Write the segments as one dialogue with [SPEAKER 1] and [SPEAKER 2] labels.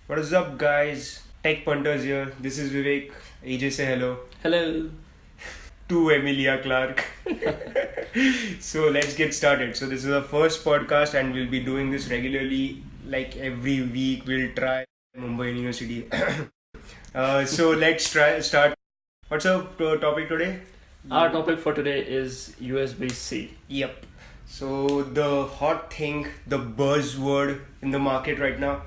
[SPEAKER 1] What is up, guys? TechPunTers here. This is Vivek. AJ, say hello.
[SPEAKER 2] Hello.
[SPEAKER 1] To Emilia Clark. So let's get started. So this is our first podcast, and we'll be doing this regularly. Like every week, we'll try Mumbai University. So let's start. What's our topic today?
[SPEAKER 2] Our topic for today is USB-C.
[SPEAKER 1] Yep. So the hot thing, the buzzword in the market right now.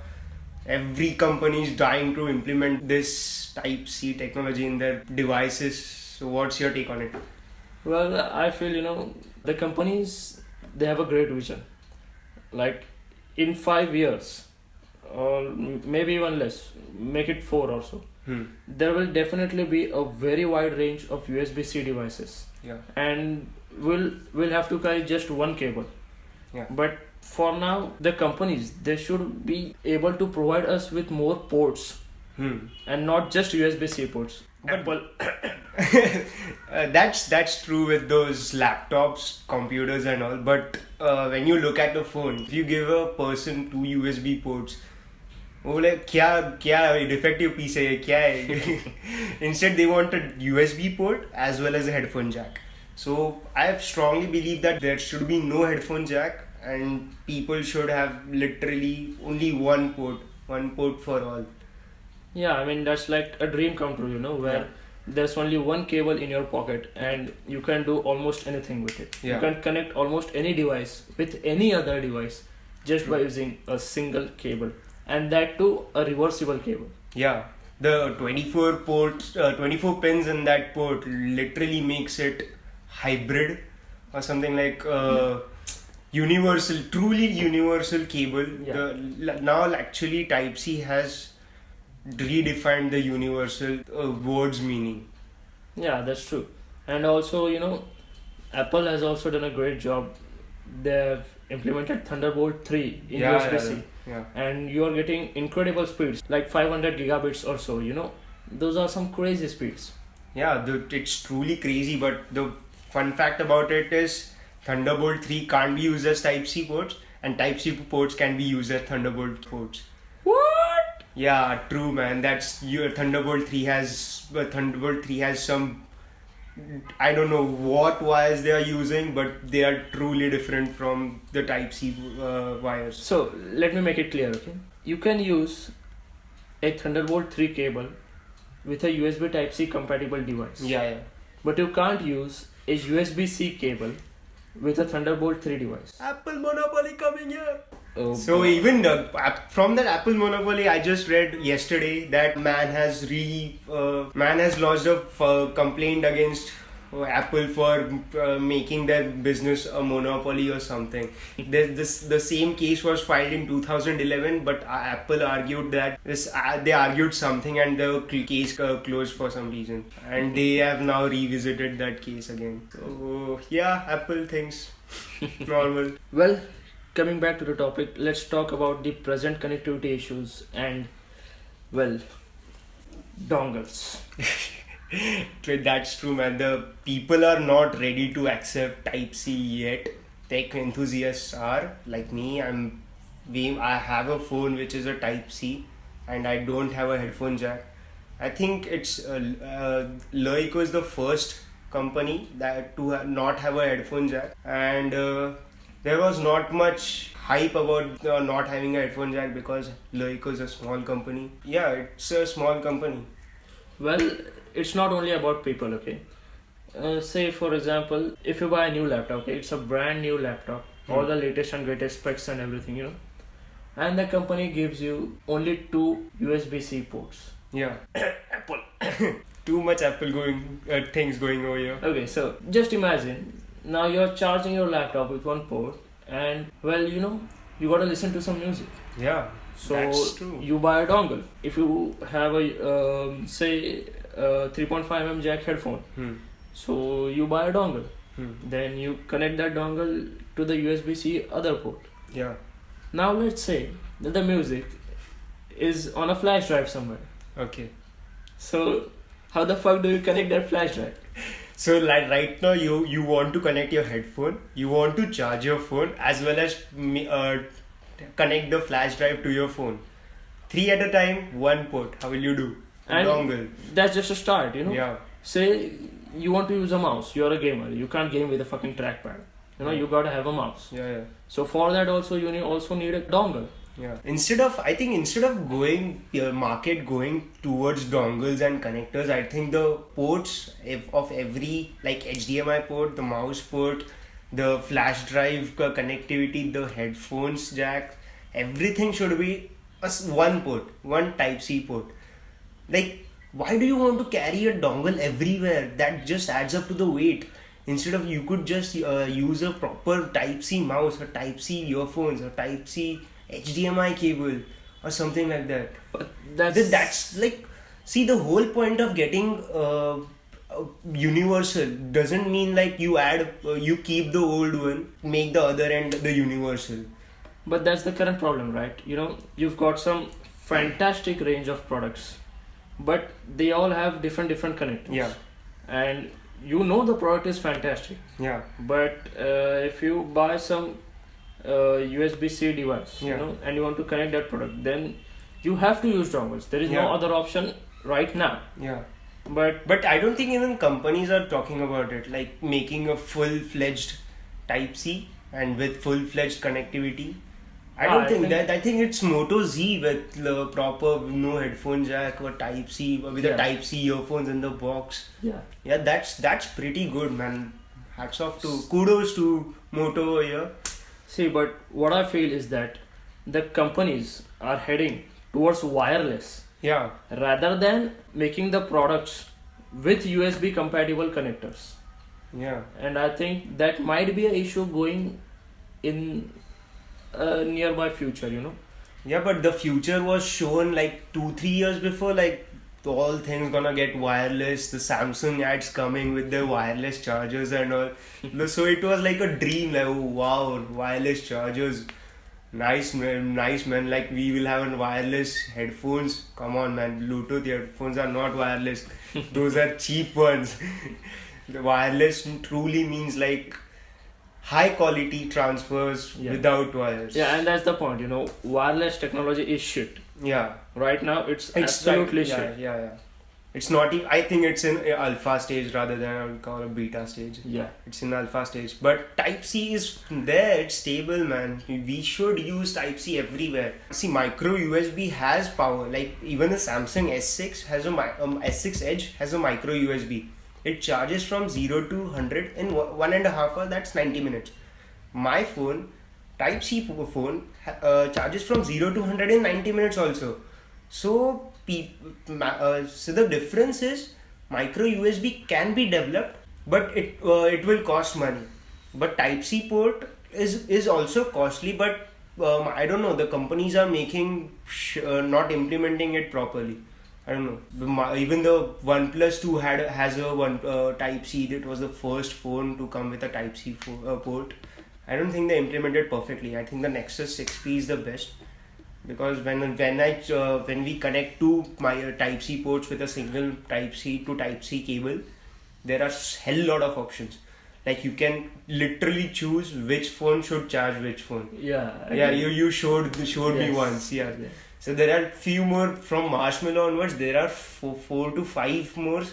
[SPEAKER 1] Every company is dying to implement this Type-C technology in their devices. So what's your take on it?
[SPEAKER 2] Well, I feel, the companies, they have a great vision. Like in 5 years, or maybe even less, make it 4 or so, there will definitely be a very wide range of USB-C devices.
[SPEAKER 1] Yeah.
[SPEAKER 2] And we'll have to carry just one cable.
[SPEAKER 1] Yeah.
[SPEAKER 2] But for now, the companies, they should be able to provide us with more ports and not just USB-C ports.
[SPEAKER 1] Apple. That's true with those laptops, computers and all. But when you look at the phone, if you give a person 2 USB ports, वो like क्या defective piece है ये क्या है? Instead they want a USB port as well as a headphone jack. So I strongly believe that there should be no headphone jack and people should have literally only one port for all.
[SPEAKER 2] Yeah, I mean that's like a dream come true, where there's only one cable in your pocket and you can do almost anything with it.
[SPEAKER 1] Yeah.
[SPEAKER 2] You can connect almost any device with any other device just by using a single cable, and that too a reversible cable.
[SPEAKER 1] Yeah, the 24 pins in that port literally makes it hybrid or something like truly universal cable.
[SPEAKER 2] Yeah.
[SPEAKER 1] Now actually Type-C has redefined the universal word's meaning.
[SPEAKER 2] Yeah, that's true. And also, Apple has also done a great job. They've implemented Thunderbolt 3 in USB-C.
[SPEAKER 1] Yeah.
[SPEAKER 2] And you are getting incredible speeds, like 500 gigabits or so, Those are some crazy speeds.
[SPEAKER 1] Yeah, it's truly crazy, but the fun fact about it is Thunderbolt 3 can't be used as Type-C ports, and Type-C ports can be used as Thunderbolt ports.
[SPEAKER 2] What?
[SPEAKER 1] Yeah, true, man. That's your Thunderbolt 3 has some, I don't know what wires they are using, but they are truly different from the Type-C wires.
[SPEAKER 2] So let me make it clear, okay? You can use a Thunderbolt 3 cable with a USB Type-C compatible device.
[SPEAKER 1] Yeah.
[SPEAKER 2] But you can't use a USB-C cable with a Thunderbolt 3 device.
[SPEAKER 1] Apple monopoly coming here.
[SPEAKER 2] Oh,
[SPEAKER 1] So
[SPEAKER 2] God.
[SPEAKER 1] even from that Apple monopoly, I just read yesterday that man has lodged a complaint against Apple for making their business a monopoly or something. The same case was filed in 2011, but Apple argued that they argued something and the case closed for some reason, and they have now revisited that case again. So yeah, Apple thinks normal.
[SPEAKER 2] Well, coming back to the topic, let's talk about the present connectivity issues and, well, dongles.
[SPEAKER 1] That's true, man. The people are not ready to accept Type-C yet. Tech enthusiasts are, like me. I have a phone which is a Type-C, and I don't have a headphone jack. I think it's Leico is the first company that to not have a headphone jack, and there was not much hype about not having a headphone jack because Leico is a small company. Yeah, it's a small company.
[SPEAKER 2] Well, it's not only about people, okay? Say, for example, if you buy a new laptop, okay, it's a brand new laptop, all the latest and greatest specs and everything, and the company gives you only 2 USB-C ports.
[SPEAKER 1] Yeah. Apple. Too much Apple things going over here.
[SPEAKER 2] Okay, so just imagine, now you're charging your laptop with one port, and, well, you gotta listen to some music.
[SPEAKER 1] Yeah.
[SPEAKER 2] So
[SPEAKER 1] that's true.
[SPEAKER 2] you buy a dongle. If you have a say 3.5mm jack headphone, so you buy a dongle. Then you connect that dongle to the USB-C other port.
[SPEAKER 1] Yeah.
[SPEAKER 2] Now let's say that the music is on a flash drive somewhere.
[SPEAKER 1] Okay.
[SPEAKER 2] So how the fuck do you connect that flash drive?
[SPEAKER 1] So like right now you want to connect your headphone, you want to charge your phone as well as connect the flash drive to your phone. 3 at a time, one port. How will you do?
[SPEAKER 2] And
[SPEAKER 1] Dongle.
[SPEAKER 2] that's just a start, you know.
[SPEAKER 1] Yeah.
[SPEAKER 2] Say you want to use a mouse, you're a gamer, you can't game with a fucking trackpad. You know, you gotta have a mouse.
[SPEAKER 1] Yeah.
[SPEAKER 2] So for that also you also need a dongle.
[SPEAKER 1] Yeah. Instead of going market going towards dongles and connectors, I think the ports of every, like HDMI port, the mouse port, the flash drive connectivity, the headphones jack, everything should be one port, one Type C port. Like, why do you want to carry a dongle everywhere? That just adds up to the weight. Instead of, you could just use a proper Type C mouse, a Type C earphones, a Type C HDMI cable, or something like that.
[SPEAKER 2] But
[SPEAKER 1] That's like, see, the whole point of getting universal doesn't mean like you keep the old one, make the other end the universal.
[SPEAKER 2] But that's the current problem, right? You know, you've got some fantastic range of products, but they all have different connectors.
[SPEAKER 1] Yeah.
[SPEAKER 2] And you know the product is fantastic.
[SPEAKER 1] Yeah.
[SPEAKER 2] But if you buy some USB-C device,
[SPEAKER 1] Yeah.
[SPEAKER 2] you know, and you want to connect that product, then you have to use dongles. There is no other option right now.
[SPEAKER 1] Yeah.
[SPEAKER 2] But
[SPEAKER 1] I don't think even companies are talking about it, like making a full-fledged Type C and with full-fledged connectivity. I think it's Moto Z with the proper headphone jack or Type C with a Type C earphones in the box. Yeah, that's pretty good, man. Kudos to Moto here.
[SPEAKER 2] See, but what I feel is that the companies are heading towards wireless.
[SPEAKER 1] Yeah.
[SPEAKER 2] Rather than making the products with USB compatible connectors.
[SPEAKER 1] Yeah.
[SPEAKER 2] And I think that might be an issue going in a nearby future, you know.
[SPEAKER 1] Yeah, but the future was shown like 2-3 years before, like all things gonna get wireless, the Samsung ads coming with the wireless chargers and all. So it was like a dream, like, oh wow, wireless chargers. Nice man, like we will have wireless headphones. Come on man, Bluetooth headphones are not wireless. Those are cheap ones. The wireless truly means like high quality transfers without wires.
[SPEAKER 2] Yeah, and that's the point, you know, wireless technology is shit.
[SPEAKER 1] Yeah.
[SPEAKER 2] Right now it's absolutely shit.
[SPEAKER 1] Yeah. It's not even, I think it's in alpha stage rather than I would call it beta stage.
[SPEAKER 2] Yeah.
[SPEAKER 1] It's in alpha stage. But Type C is there, it's stable, man. We should use Type C everywhere. See, micro USB has power. Like even the Samsung S6 has S6 Edge has a micro USB. It charges from 0 to 100 in 1.5 hours, that's 90 minutes. My phone, Type C phone, charges from 0 to 100 in 90 minutes also. So the difference is micro USB can be developed, but it will cost money. But Type C port is also costly, but I don't know, the companies are not implementing it properly. I don't know. Even the OnePlus 2 has a Type C. It was the first phone to come with a Type C port. I don't think they implemented perfectly. I think the Nexus 6P is the best, because when we connect to my Type C ports with a single Type C to Type C cable, there are hell lot of options. Like you can literally choose which phone should charge which phone.
[SPEAKER 2] Yeah.
[SPEAKER 1] You showed me once. Yeah. So there are few more from Marshmallow onwards. There are 4 to 5 more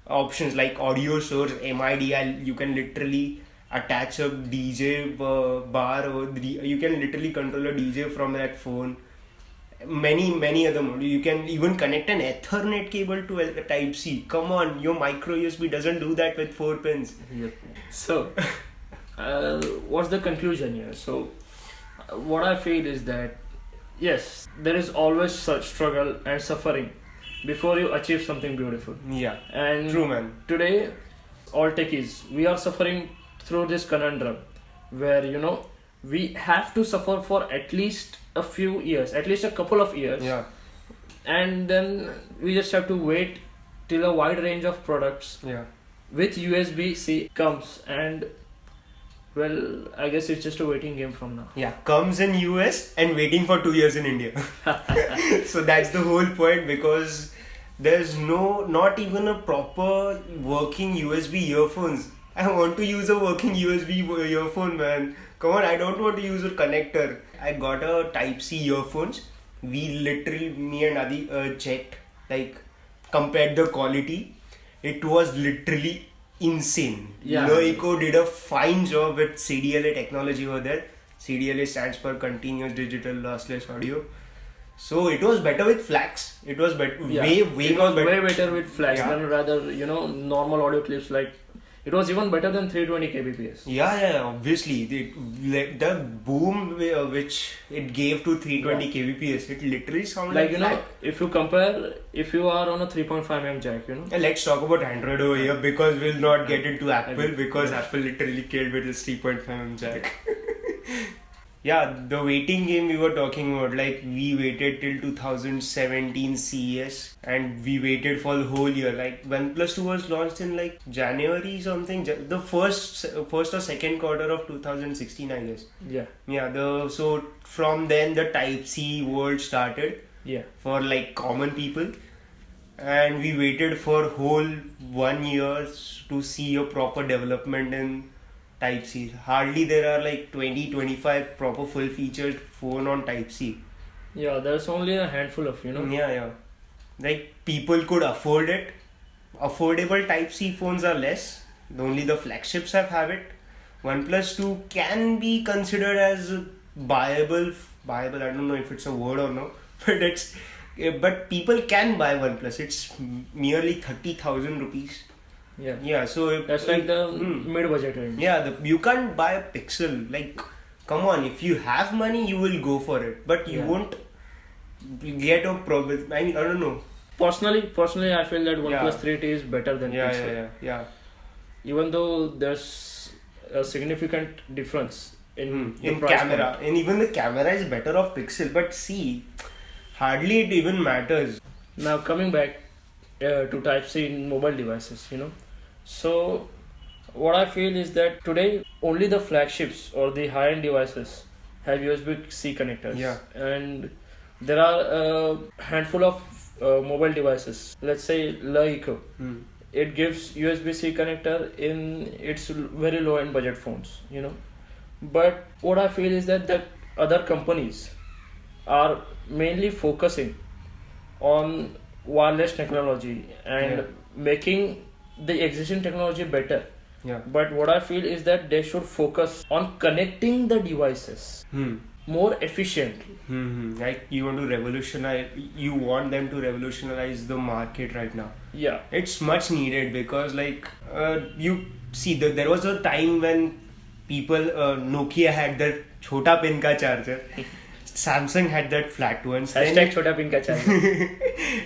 [SPEAKER 1] options like audio source, MIDI. You can literally attach a DJ bar, or you can literally control a DJ from that phone. Many other modes. You can even connect an Ethernet cable to a Type C. Come on, your micro USB doesn't do that with 4 pins.
[SPEAKER 2] Yep. So, what's the conclusion here? So, what I feel is that yes, there is always such struggle and suffering before you achieve something beautiful.
[SPEAKER 1] Yeah.
[SPEAKER 2] And
[SPEAKER 1] true, man.
[SPEAKER 2] Today, all techies, we are suffering through this conundrum where, you know, we have to suffer for at least a few years, at least a couple of years.
[SPEAKER 1] Yeah.
[SPEAKER 2] And then we just have to wait till a wide range of products with USB-C comes, and well, I guess it's just a waiting game from now.
[SPEAKER 1] Yeah, comes in US and waiting for 2 years in India. So that's the whole point, because there's not even a proper working USB earphones. I want to use a working USB earphone, man. Come on, I don't want to use a connector. I got a Type C earphones We literally, me and Adi checked, like compared the quality. It was literally insane.
[SPEAKER 2] Yeah.
[SPEAKER 1] Loico did a fine job with CDLA technology over there. CDLA stands for Continuous Digital Lossless Audio. So it was better with flags. It was way
[SPEAKER 2] it was
[SPEAKER 1] better.
[SPEAKER 2] way better with flags
[SPEAKER 1] Yeah.
[SPEAKER 2] than rather normal audio clips. Like it was even better than 320 kbps.
[SPEAKER 1] Yeah, obviously. The boom which it gave to 320 kbps, it literally sounded
[SPEAKER 2] Like
[SPEAKER 1] flag.
[SPEAKER 2] if you compare, if you are on a 3.5 mm jack,
[SPEAKER 1] And let's talk about Android over here because we'll not get into Apple
[SPEAKER 2] agree.
[SPEAKER 1] because Apple literally killed with its 3.5mm jack. Yeah, the waiting game we were talking about, like we waited till 2017 CES and we waited for the whole year. Like OnePlus 2 was launched in like January something, the first or second quarter of 2016, I guess.
[SPEAKER 2] Yeah.
[SPEAKER 1] Yeah, so from then the Type C world started
[SPEAKER 2] Yeah.
[SPEAKER 1] for like common people, and we waited for whole 1 year to see a proper development in Type C. Hardly there are like 20-25 proper full featured phone on Type C.
[SPEAKER 2] Yeah, there's only a handful of
[SPEAKER 1] Yeah. Like people could afford it. Affordable Type C phones are less. Only the flagships have it. OnePlus 2 can be considered as buyable. I don't know if it's a word or no, but people can buy OnePlus. It's merely 30,000 rupees.
[SPEAKER 2] Yeah.
[SPEAKER 1] Yeah, so
[SPEAKER 2] That's like the mid-budget range.
[SPEAKER 1] Yeah, you can't buy a Pixel. Like, come on, if you have money, you will go for it, but you won't get a problem. I mean, I don't know.
[SPEAKER 2] Personally, I feel that
[SPEAKER 1] Yeah.
[SPEAKER 2] OnePlus 3T is better than Pixel.
[SPEAKER 1] Yeah.
[SPEAKER 2] Even though there's a significant difference in the
[SPEAKER 1] In
[SPEAKER 2] price
[SPEAKER 1] camera,
[SPEAKER 2] point.
[SPEAKER 1] and even the camera is better of Pixel. But see, hardly it even matters.
[SPEAKER 2] Now coming back to Type-C in mobile devices, So what I feel is that today only the flagships or the high-end devices have USB-C connectors.
[SPEAKER 1] Yeah.
[SPEAKER 2] And there are a handful of mobile devices. Let's say Loico. It gives USB-C connector in its very low-end budget phones, But what I feel is that the other companies are mainly focusing on wireless technology and making the existing technology better.
[SPEAKER 1] Yeah.
[SPEAKER 2] But what I feel is that they should focus on connecting the devices more efficiently.
[SPEAKER 1] Like you want them to revolutionize the market right now.
[SPEAKER 2] Yeah.
[SPEAKER 1] It's much needed because you see there was a time when people Nokia had that chota pin ka charger. Samsung had that flat one.
[SPEAKER 2] Hashtag chota pin ka charger.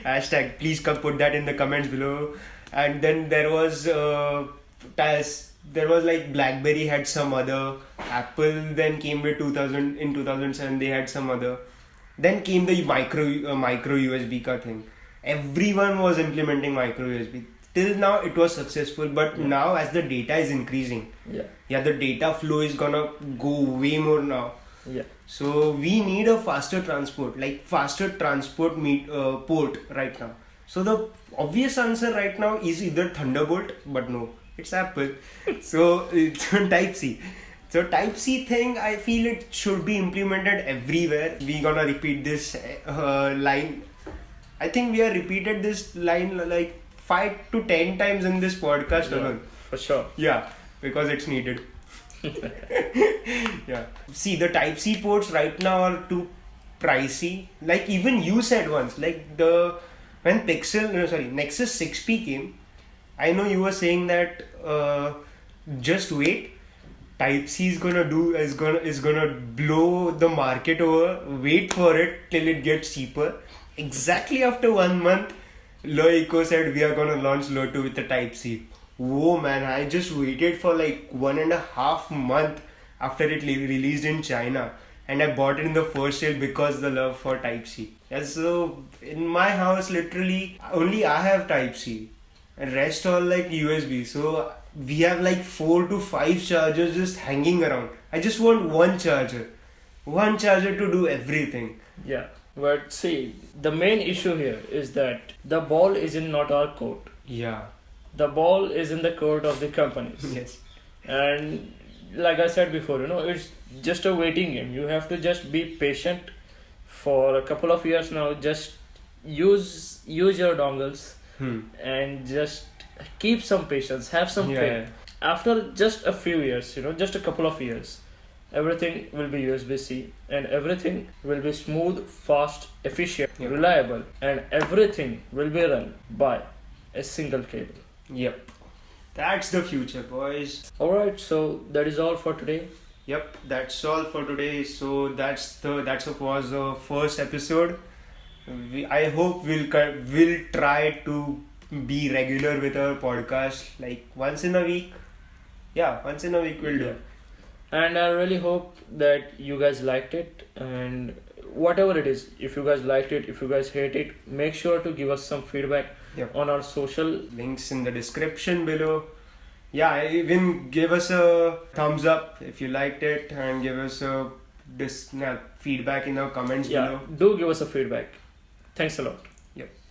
[SPEAKER 1] Hashtag please come put that in the comments below. And then there was like BlackBerry had some other. Apple then came with 2007 they had some other. Then came the micro USB ka thing. Everyone was implementing micro USB. Till now it was successful, but now as the data is increasing, the data flow is gonna go way more now.
[SPEAKER 2] Yeah.
[SPEAKER 1] So we need a faster transport port right now. So the obvious answer right now is either Thunderbolt, but no, it's Apple. So it's Type C. So Type C thing, I feel it should be implemented everywhere. We gonna repeat this line. I think we have repeated this line like 5 to 10 times in this podcast alone.
[SPEAKER 2] For sure.
[SPEAKER 1] Yeah, because it's needed. Yeah. See, the Type C ports right now are too pricey. Like even you said once, like when Nexus 6P came, I know you were saying that just wait, Type C is gonna blow the market over. Wait for it till it gets cheaper. Exactly after 1 month, Loico said we are gonna launch Lo2 with the Type C. Whoa man, I just waited for like 1.5 months after it released in China, and I bought it in the first sale because the love for Type C. And so in my house literally only I have Type C and rest all like USB. So we have like 4 to 5 chargers just hanging around. I just want one charger to do everything.
[SPEAKER 2] Yeah. But see, the main issue here is that the ball is in not our court.
[SPEAKER 1] Yeah.
[SPEAKER 2] The ball is in the court of the companies.
[SPEAKER 1] Yes.
[SPEAKER 2] And like I said before, it's just a waiting game. You have to just be patient for a couple of years now, just use your dongles
[SPEAKER 1] Hmm.
[SPEAKER 2] and just keep some patience, have some
[SPEAKER 1] Yeah.
[SPEAKER 2] faith. After just a few years, just a couple of years, everything will be USB-C and everything will be smooth, fast, efficient,
[SPEAKER 1] Yep.
[SPEAKER 2] reliable, and everything will be run by a single cable.
[SPEAKER 1] Yep. That's the future, boys.
[SPEAKER 2] Alright, so that is all for today.
[SPEAKER 1] Yep, that's all for today. So that was the first episode. I hope we'll try to be regular with our podcast, like once in a week. Yeah, once in a week we'll do.
[SPEAKER 2] And I really hope that you guys liked it, and whatever it is, if you guys liked it, if you guys hate it, make sure to give us some feedback
[SPEAKER 1] Yep.
[SPEAKER 2] on our social.
[SPEAKER 1] Links in the description below. Yeah, even give us a thumbs up if you liked it, and give us a feedback in the comments
[SPEAKER 2] Yeah,
[SPEAKER 1] below.
[SPEAKER 2] do give us a feedback. Thanks a lot.